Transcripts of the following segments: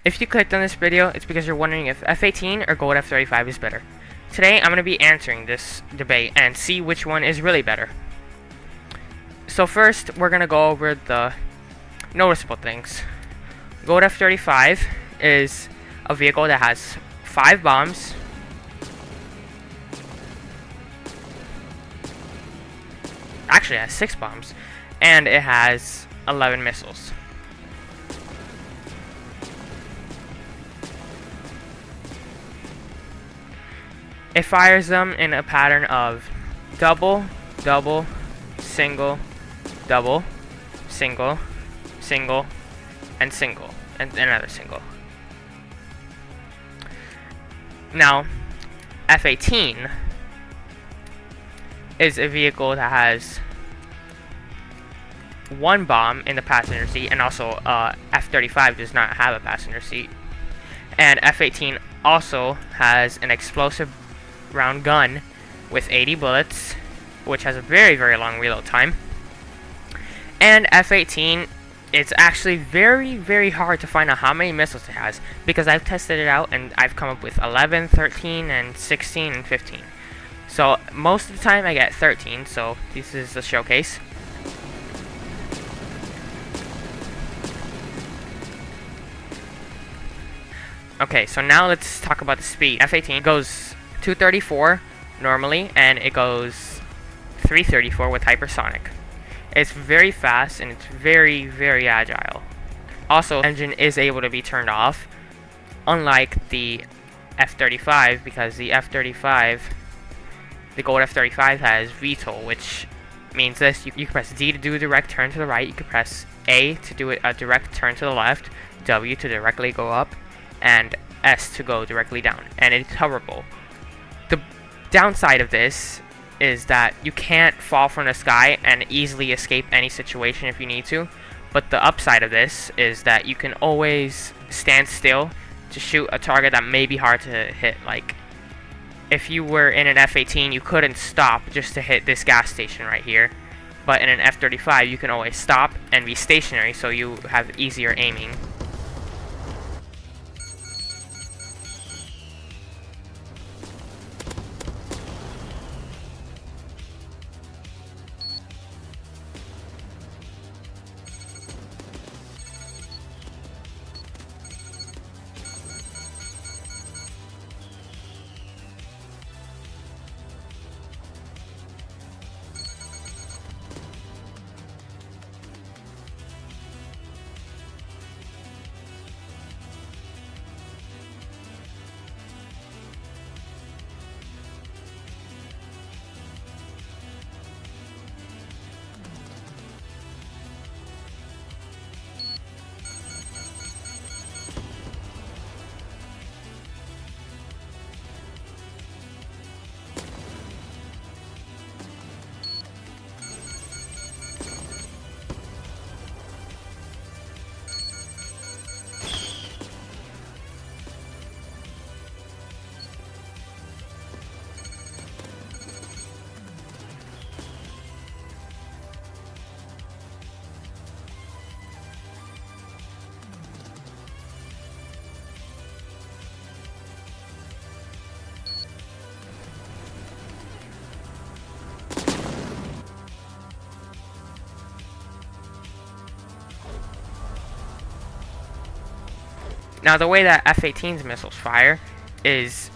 If you clicked on this video, it's because you're wondering if F18 or Gold F35 is better. Today, I'm going to be answering this debate and see which one is really better. So first, we're going to go over the noticeable things. Gold F35 is a vehicle that has 5 bombs, actually it has 6 bombs, and it has 11 missiles. It fires them in a pattern of double, double, single, double, single, single, and single, and another single. Now, F18 is a vehicle that has 1 bomb in the passenger seat, and also F35 does not have a passenger seat. And F18 also has an explosive round gun with 80 bullets, which has a very, very long reload time. And F18, it's actually very, very hard to find out how many missiles it has, because I've tested it out and I've come up with 11, 13, and 16, and 15. So most of the time I get 13, so this is the showcase. Okay, so now let's talk about the speed. F18 goes 234 normally, and it goes 334 with hypersonic. It's very fast and it's very, very agile. Also, the engine is able to be turned off, unlike the F35, because the F35, the Gold F35 has VTOL, which means this: you can press D to do a direct turn to the right, you can press A to do a direct turn to the left, W to directly go up, and S to go directly down, and it's hoverable. The downside of this is that you can't fall from the sky and easily escape any situation if you need to, but the upside of this is that you can always stand still to shoot a target that may be hard to hit. Like, if you were in an F18, you couldn't stop just to hit this gas station right here, but in an F35 you can always stop and be stationary, so you have easier aiming. Now, the way that F-18's missiles fire is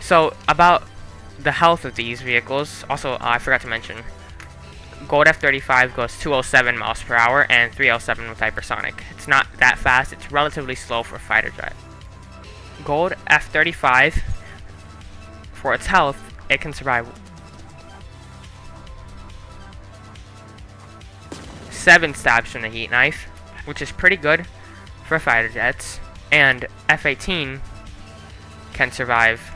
so about the health of these vehicles. Also, I forgot to mention, Gold F35 goes 207 miles per hour and 307 with hypersonic. It's not that fast, it's relatively slow for a fighter jet. Gold F35, for its health, it can survive 7 stabs from the heat knife, which is pretty good for fighter jets, and F-18 can survive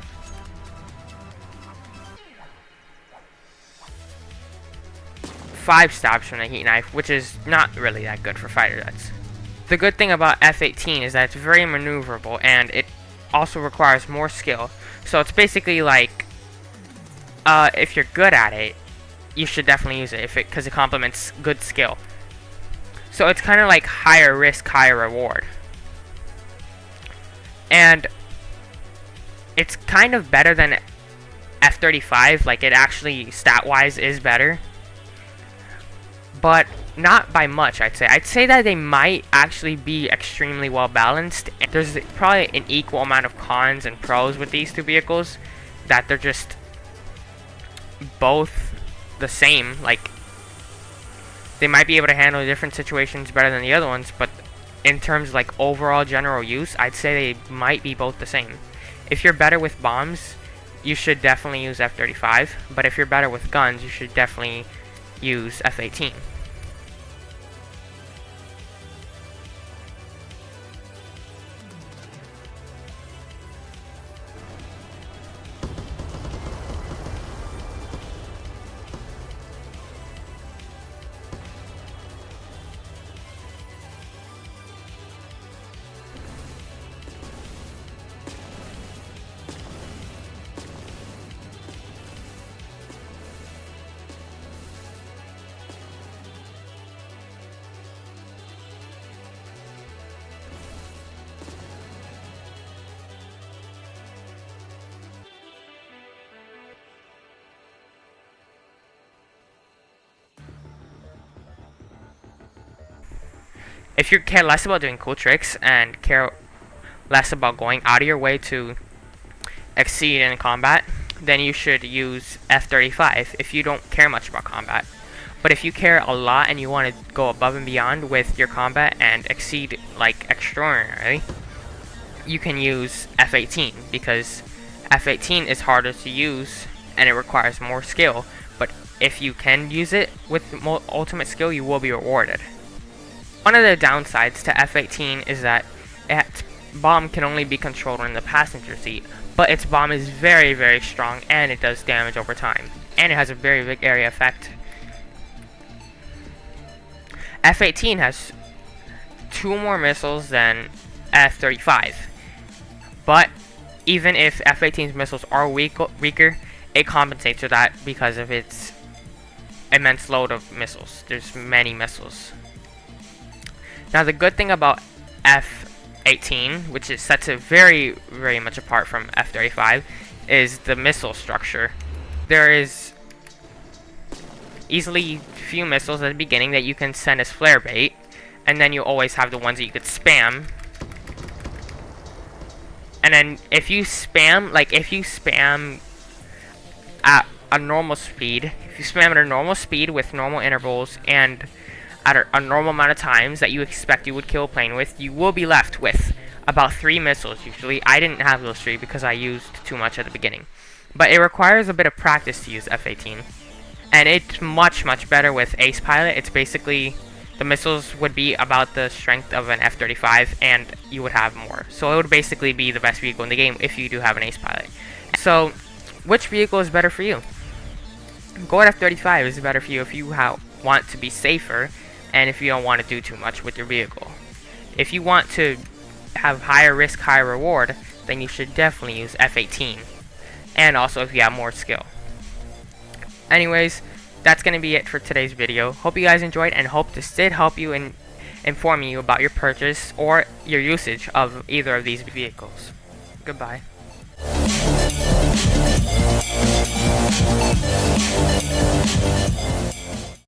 5 stabs from the heat knife, which is not really that good for fighter jets. The good thing about F18 is that it's very maneuverable, and it also requires more skill. So it's basically like, if you're good at it, you should definitely use it because it complements good skill. So it's kind of like higher risk, higher reward. And it's kind of better than F35, like it actually stat-wise is better. But not by much, I'd say. I'd say that they might actually be extremely well balanced. There's probably an equal amount of cons and pros with these two vehicles, that they're just both the same. Like, they might be able to handle different situations better than the other ones, but in terms of like overall general use, I'd say they might be both the same. If you're better with bombs, you should definitely use F35, but if you're better with guns, you should definitely use F18. If you care less about doing cool tricks and care less about going out of your way to exceed in combat, then you should use F35 if you don't care much about combat. But if you care a lot and you want to go above and beyond with your combat and exceed like extraordinarily, you can use F18, because F18 is harder to use and it requires more skill. But if you can use it with ultimate skill, you will be rewarded. One of the downsides to F18 is that its bomb can only be controlled in the passenger seat, but its bomb is very, very strong and it does damage over time, and it has a very big area effect. F18 has 2 more missiles than F35, but even if F18's missiles are weaker, it compensates for that because of its immense load of missiles. There's many missiles. Now the good thing about F18, which sets it very, very much apart from F35, is the missile structure. There is easily few missiles at the beginning that you can send as flare bait, and then you always have the ones that you could spam. And then if you spam at a normal speed, with normal intervals and at a normal amount of times that you expect you would kill a plane with, you will be left with about 3 missiles usually. I didn't have those 3 because I used too much at the beginning. But it requires a bit of practice to use F18. And it's much, much better with Ace Pilot. It's basically, the missiles would be about the strength of an F35 and you would have more. So it would basically be the best vehicle in the game if you do have an Ace Pilot. So, which vehicle is better for you? Go at F35 is better for you if you want to be safer and if you don't want to do too much with your vehicle. If you want to have higher risk, higher reward, then you should definitely use F18. And also if you have more skill. Anyways, that's going to be it for today's video. Hope you guys enjoyed and hope this did help you in informing you about your purchase or your usage of either of these vehicles. Goodbye.